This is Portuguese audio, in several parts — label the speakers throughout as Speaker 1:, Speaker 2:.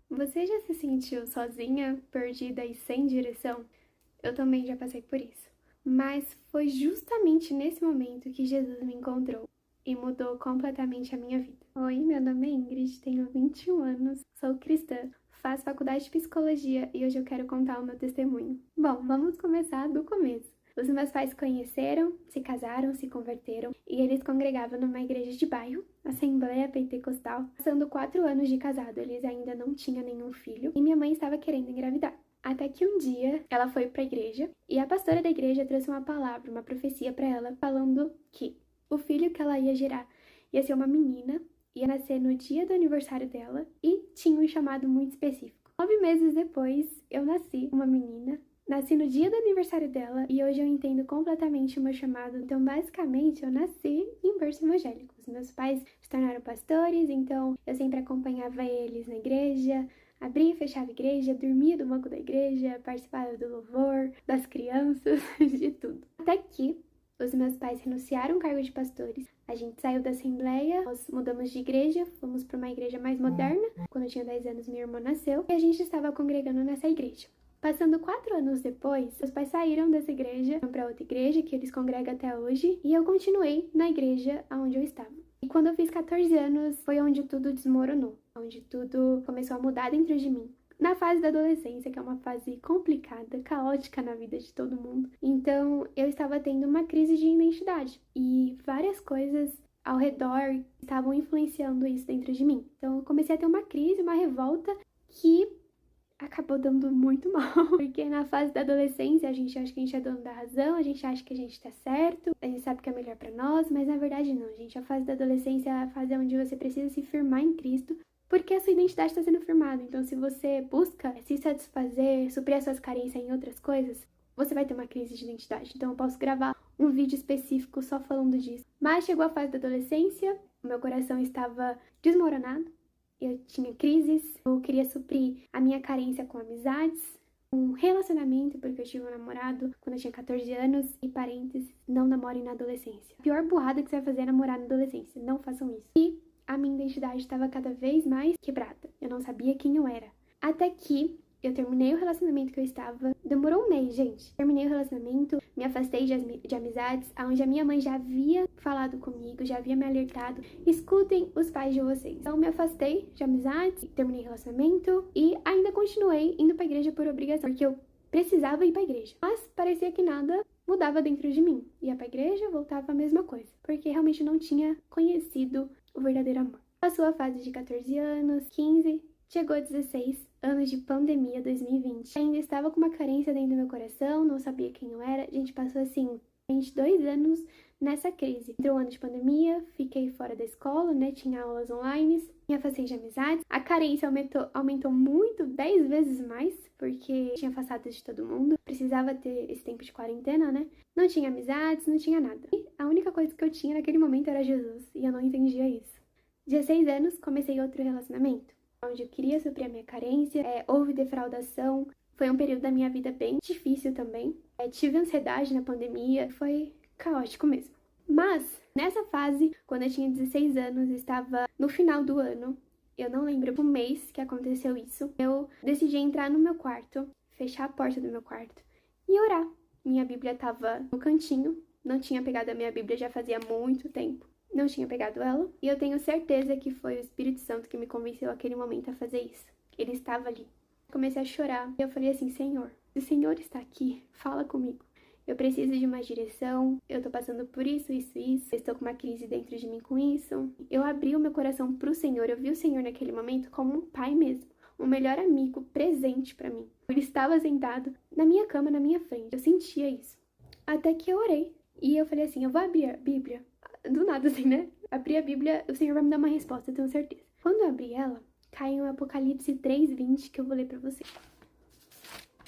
Speaker 1: Você já se sentiu sozinha, perdida e sem direção? Eu também já passei por isso. Mas foi justamente nesse momento que Jesus me encontrou e mudou completamente a minha vida. Oi, meu nome é Ingrid, tenho 21 anos, sou cristã, faço faculdade de psicologia e hoje eu quero contar o meu testemunho. Bom, vamos começar do começo. Os meus pais se conheceram, se casaram, se converteram e eles congregavam numa igreja de bairro, Assembleia Pentecostal. Passando 4 anos de casado, eles ainda não tinham nenhum filho e minha mãe estava querendo engravidar. Até que um dia ela foi para a igreja e a pastora da igreja trouxe uma palavra, uma profecia para ela, falando que o filho que ela ia gerar ia ser uma menina, ia nascer no dia do aniversário dela e tinha um chamado muito específico. 9 meses depois, eu nasci uma menina. Nasci no dia do aniversário dela e hoje eu entendo completamente o meu chamado. Então, basicamente, eu nasci em berço evangélico. Os meus pais se tornaram pastores, então eu sempre acompanhava eles na igreja, abria e fechava a igreja, dormia do banco da igreja, participava do louvor, das crianças, de tudo. Até que os meus pais renunciaram ao cargo de pastores. A gente saiu da assembleia, nós mudamos de igreja, fomos para uma igreja mais moderna. Quando eu tinha 10 anos, minha irmã nasceu e a gente estava congregando nessa igreja. Passando 4 anos depois, meus pais saíram dessa igreja, foram para outra igreja que eles congregam até hoje, e eu continuei na igreja onde eu estava. E quando eu fiz 14 anos, foi onde tudo desmoronou, onde tudo começou a mudar dentro de mim. Na fase da adolescência, que é uma fase complicada, caótica na vida de todo mundo, então eu estava tendo uma crise de identidade e várias coisas ao redor estavam influenciando isso dentro de mim. Então eu comecei a ter uma crise, uma revolta que acabou dando muito mal, porque na fase da adolescência a gente acha que a gente é dono da razão, a gente acha que a gente tá certo, a gente sabe que é melhor pra nós, mas na verdade não, gente. A fase da adolescência é a fase onde você precisa se firmar em Cristo, porque a sua identidade está sendo firmada. Então, se você busca se satisfazer, suprir as suas carências em outras coisas, você vai ter uma crise de identidade. Então, eu posso gravar um vídeo específico só falando disso. Mas chegou a fase da adolescência, o meu coração estava desmoronado, eu tinha crises, eu queria suprir a minha carência com amizades, um relacionamento, porque eu tive um namorado quando eu tinha 14 anos, e parênteses, não namorem na adolescência. A pior burrada que você vai fazer é namorar na adolescência, não façam isso. E a minha identidade estava cada vez mais quebrada, eu não sabia quem eu era. Até que eu terminei o relacionamento que eu estava, demorou um mês, gente. Terminei o relacionamento, me afastei de amizades, onde a minha mãe já havia falado comigo, já havia me alertado. Escutem os pais de vocês. Então, me afastei de amizades, terminei o relacionamento e ainda continuei indo pra igreja por obrigação, porque eu precisava ir pra igreja. Mas parecia que nada mudava dentro de mim. Ia pra igreja, voltava a mesma coisa, porque realmente não tinha conhecido o verdadeiro amor. Passou a fase de 14 anos, 15... Chegou a 16 anos de pandemia 2020. Ainda estava com uma carência dentro do meu coração, não sabia quem eu era. A gente passou assim 22 anos nessa crise. Entrou o ano de pandemia, fiquei fora da escola, né? Tinha aulas online, me afastei de amizades. A carência aumentou muito, 10 vezes mais, porque tinha afastado de todo mundo. Precisava ter esse tempo de quarentena, né? Não tinha amizades, não tinha nada. E a única coisa que eu tinha naquele momento era Jesus, e eu não entendia isso. 16 anos, comecei outro relacionamento, onde eu queria suprir a minha carência, houve defraudação, foi um período da minha vida bem difícil também, tive ansiedade na pandemia, foi caótico mesmo. Mas, nessa fase, quando eu tinha 16 anos, estava no final do ano, eu não lembro o mês que aconteceu isso, eu decidi entrar no meu quarto, fechar a porta do meu quarto e orar. Minha Bíblia estava no cantinho, não tinha pegado a minha Bíblia já fazia muito tempo. Não tinha pegado ela, e eu tenho certeza que foi o Espírito Santo que me convenceu naquele momento a fazer isso. Ele estava ali. Comecei a chorar, e eu falei assim: Senhor, se o Senhor está aqui, fala comigo. Eu preciso de uma direção, eu tô passando por isso, eu estou com uma crise dentro de mim com isso. Eu abri o meu coração pro Senhor, eu vi o Senhor naquele momento como um pai mesmo, um melhor amigo, presente pra mim. Ele estava sentado na minha cama, na minha frente, eu sentia isso. Até que eu orei, e eu falei assim: eu vou abrir a Bíblia. Do nada, assim, né? Abri a Bíblia, o Senhor vai me dar uma resposta, eu tenho certeza. Quando eu abri ela, caiu em Apocalipse 3:20, que eu vou ler pra você.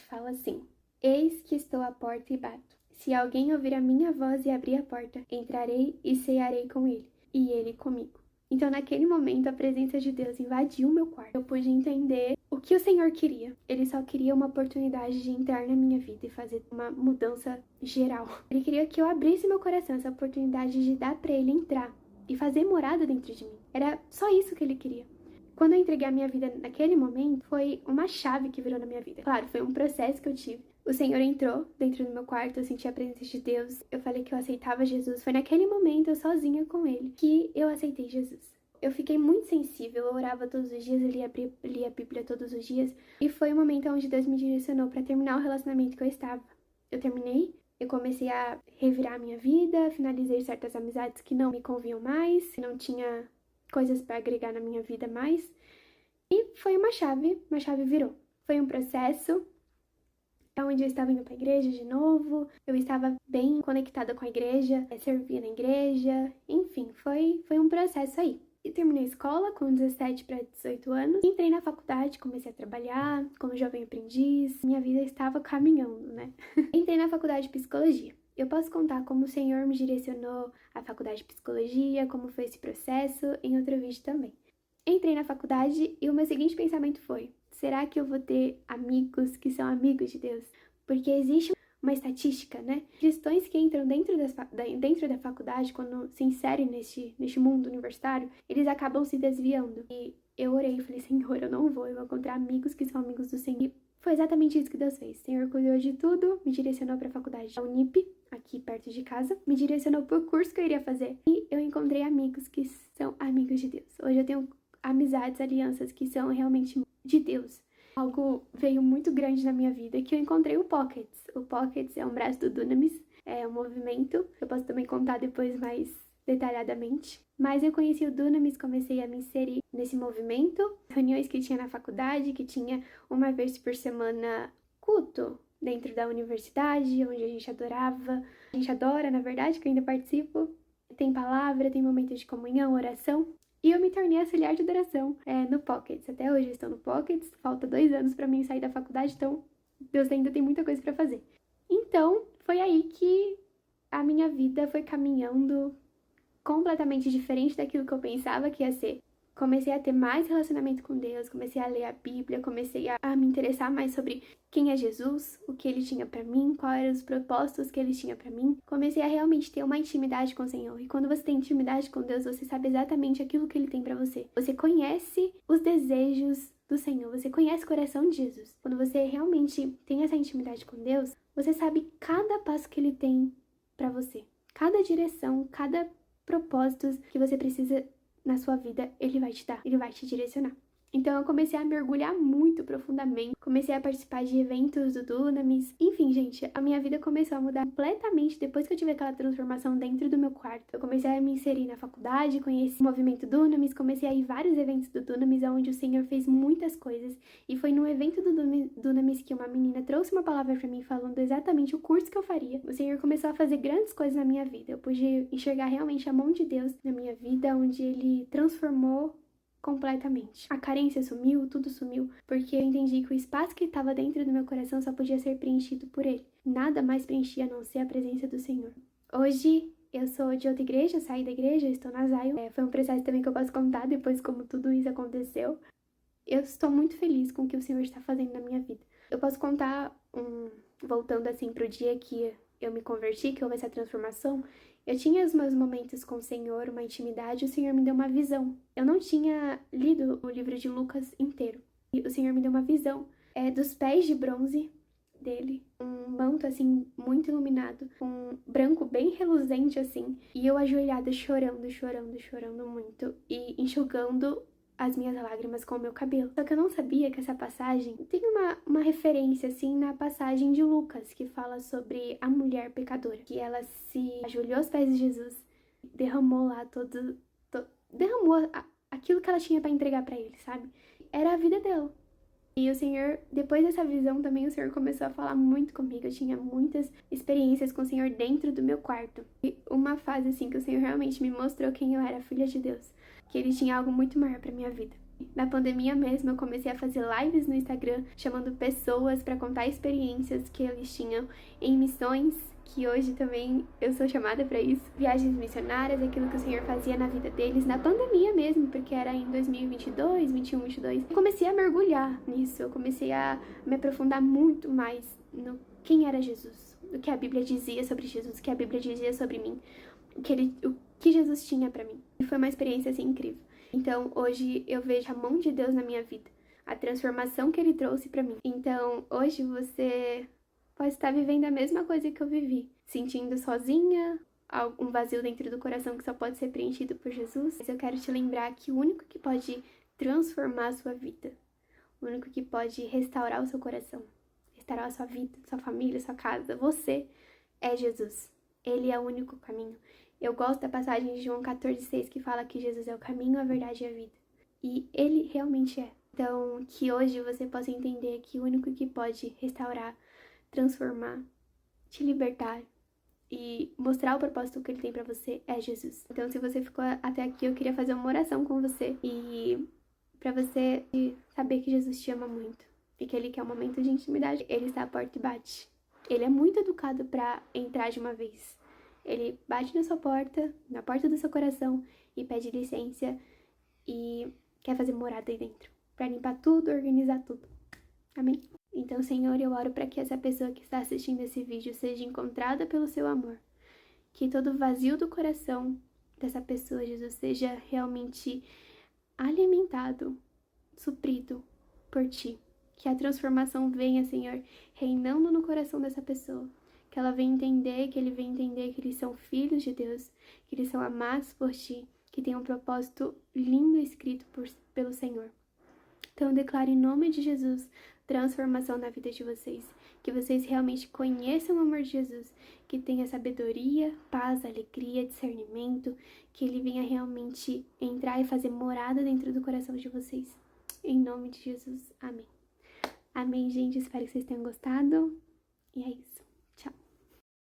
Speaker 1: Fala assim: Eis que estou à porta e bato. Se alguém ouvir a minha voz e abrir a porta, entrarei e cearei com ele, e ele comigo. Então, naquele momento, a presença de Deus invadiu o meu quarto. Eu pude entender o que o Senhor queria. Ele só queria uma oportunidade de entrar na minha vida e fazer uma mudança geral. Ele queria que eu abrisse meu coração, essa oportunidade de dar pra ele entrar e fazer morada dentro de mim. Era só isso que ele queria. Quando eu entreguei a minha vida naquele momento, foi uma chave que virou na minha vida. Claro, foi um processo que eu tive. O Senhor entrou dentro do meu quarto, eu senti a presença de Deus, eu falei que eu aceitava Jesus. Foi naquele momento, eu sozinha com Ele, que eu aceitei Jesus. Eu fiquei muito sensível, eu orava todos os dias, eu lia a Bíblia todos os dias. E foi o momento onde Deus me direcionou para terminar o relacionamento que eu estava. Eu terminei, eu comecei a revirar a minha vida, finalizei certas amizades que não me convinham mais, que não tinha coisas para agregar na minha vida mais. E foi uma chave virou. Foi um processo onde eu estava indo para a igreja de novo, eu estava bem conectada com a igreja, servia na igreja, enfim, foi um processo aí. E terminei a escola com 17 para 18 anos, entrei na faculdade, comecei a trabalhar como jovem aprendiz, minha vida estava caminhando, né? Entrei na faculdade de psicologia. Eu posso contar como o Senhor me direcionou à faculdade de psicologia, como foi esse processo, em outro vídeo também. Entrei na faculdade e o meu seguinte pensamento foi: será que eu vou ter amigos que são amigos de Deus? Porque existe uma estatística, né? Cristãos que entram dentro da faculdade, quando se inserem neste mundo universitário, eles acabam se desviando. E eu orei e falei: Senhor, eu não vou encontrar amigos que são amigos do Senhor. E foi exatamente isso que Deus fez. O Senhor cuidou de tudo, me direcionou para a faculdade da Unip, aqui perto de casa, me direcionou para o curso que eu iria fazer. E eu encontrei amigos que são amigos de Deus. Hoje eu tenho amizades, alianças que são realmente de Deus. Algo veio muito grande na minha vida, que eu encontrei o Pockets. O Pockets é um braço do Dunamis, é um movimento. Eu posso também contar depois mais detalhadamente. Mas eu conheci o Dunamis, comecei a me inserir nesse movimento. Reuniões que tinha na faculdade, que tinha uma vez por semana culto dentro da universidade, onde a gente adorava. A gente adora, na verdade, que eu ainda participo. Tem palavra, tem momentos de comunhão, oração. E eu me tornei auxiliar de adoração no Pockets. Até hoje eu estou no Pockets, falta 2 anos para mim sair da faculdade, então Deus ainda tem muita coisa para fazer. Então, foi aí que a minha vida foi caminhando completamente diferente daquilo que eu pensava que ia ser. Comecei a ter mais relacionamento com Deus, comecei a ler a Bíblia, comecei a me interessar mais sobre quem é Jesus, o que ele tinha pra mim, quais eram os propósitos que ele tinha pra mim. Comecei a realmente ter uma intimidade com o Senhor. E quando você tem intimidade com Deus, você sabe exatamente aquilo que ele tem pra você. Você conhece os desejos do Senhor, você conhece o coração de Jesus. Quando você realmente tem essa intimidade com Deus, você sabe cada passo que ele tem pra você. Cada direção, cada propósito que você precisa na sua vida, ele vai te dar, ele vai te direcionar. Então eu comecei a mergulhar muito profundamente, comecei a participar de eventos do Dunamis. Enfim, gente, a minha vida começou a mudar completamente depois que eu tive aquela transformação dentro do meu quarto. Eu comecei a me inserir na faculdade, conheci o movimento Dunamis, comecei a ir vários eventos do Dunamis, onde o Senhor fez muitas coisas. E foi no evento do Dunamis que uma menina trouxe uma palavra pra mim falando exatamente o curso que eu faria. O Senhor começou a fazer grandes coisas na minha vida. Eu pude enxergar realmente a mão de Deus na minha vida, onde Ele transformou completamente. A carência sumiu, tudo sumiu, porque eu entendi que o espaço que estava dentro do meu coração só podia ser preenchido por Ele. Nada mais preenchia a não ser a presença do Senhor. Hoje eu sou de outra igreja, saí da igreja, estou na Zion. Foi um processo também que eu posso contar depois como tudo isso aconteceu. Eu estou muito feliz com o que o Senhor está fazendo na minha vida. Eu posso contar, voltando assim pro dia que eu me converti, que houve essa transformação. Eu tinha os meus momentos com o Senhor, uma intimidade, o Senhor me deu uma visão. Eu não tinha lido o livro de Lucas inteiro. E o Senhor me deu uma visão dos pés de bronze dele, um manto assim muito iluminado, um branco bem reluzente assim, e eu ajoelhada chorando muito e enxugando as minhas lágrimas com o meu cabelo. Só que eu não sabia que essa passagem tem uma referência, assim, na passagem de Lucas, que fala sobre a mulher pecadora, que ela se ajoelhou aos pés de Jesus, derramou lá derramou aquilo que ela tinha pra entregar pra ele, sabe? Era a vida dela. E o Senhor, depois dessa visão também, o Senhor começou a falar muito comigo. Eu tinha muitas experiências com o Senhor dentro do meu quarto. E uma fase, assim, que o Senhor realmente me mostrou quem eu era, filha de Deus. Que Ele tinha algo muito maior pra minha vida. Na pandemia mesmo, eu comecei a fazer lives no Instagram, chamando pessoas pra contar experiências que eles tinham em missões, que hoje também eu sou chamada pra isso. Viagens missionárias, aquilo que o Senhor fazia na vida deles, na pandemia mesmo, porque era em 2022, 21, 22. Eu comecei a mergulhar nisso, eu comecei a me aprofundar muito mais no quem era Jesus, o que a Bíblia dizia sobre Jesus, o que a Bíblia dizia sobre mim, o que Jesus tinha pra mim. E foi uma experiência, assim, incrível. Então, hoje eu vejo a mão de Deus na minha vida, a transformação que Ele trouxe pra mim. Então, hoje você pode estar vivendo a mesma coisa que eu vivi, sentindo sozinha, um vazio dentro do coração que só pode ser preenchido por Jesus. Mas eu quero te lembrar que o único que pode transformar a sua vida, o único que pode restaurar o seu coração, restaurar a sua vida, sua família, sua casa, você, é Jesus. Ele é o único caminho. Eu gosto da passagem de João 14,6 que fala que Jesus é o caminho, a verdade e a vida. E Ele realmente é. Então, que hoje você possa entender que o único que pode restaurar, transformar, te libertar e mostrar o propósito que Ele tem pra você é Jesus. Então, se você ficou até aqui, eu queria fazer uma oração com você e pra você saber que Jesus te ama muito e que Ele quer um momento de intimidade. Ele está à porta e bate. Ele é muito educado pra entrar de uma vez. Ele bate na sua porta, na porta do seu coração e pede licença e quer fazer morada aí dentro, pra limpar tudo, organizar tudo. Amém? Então, Senhor, eu oro para que essa pessoa que está assistindo esse vídeo seja encontrada pelo seu amor. Que todo vazio do coração dessa pessoa, Jesus, seja realmente alimentado, suprido por Ti. Que a transformação venha, Senhor, reinando no coração dessa pessoa. Que ela venha entender, que ele venha entender que eles são filhos de Deus, que eles são amados por Ti, que tem um propósito lindo escrito pelo Senhor. Então, eu declaro em nome de Jesus transformação na vida de vocês. Que vocês realmente conheçam o amor de Jesus, que tenha sabedoria, paz, alegria, discernimento, que Ele venha realmente entrar e fazer morada dentro do coração de vocês. Em nome de Jesus, amém. Amém, gente. Espero que vocês tenham gostado. E é isso.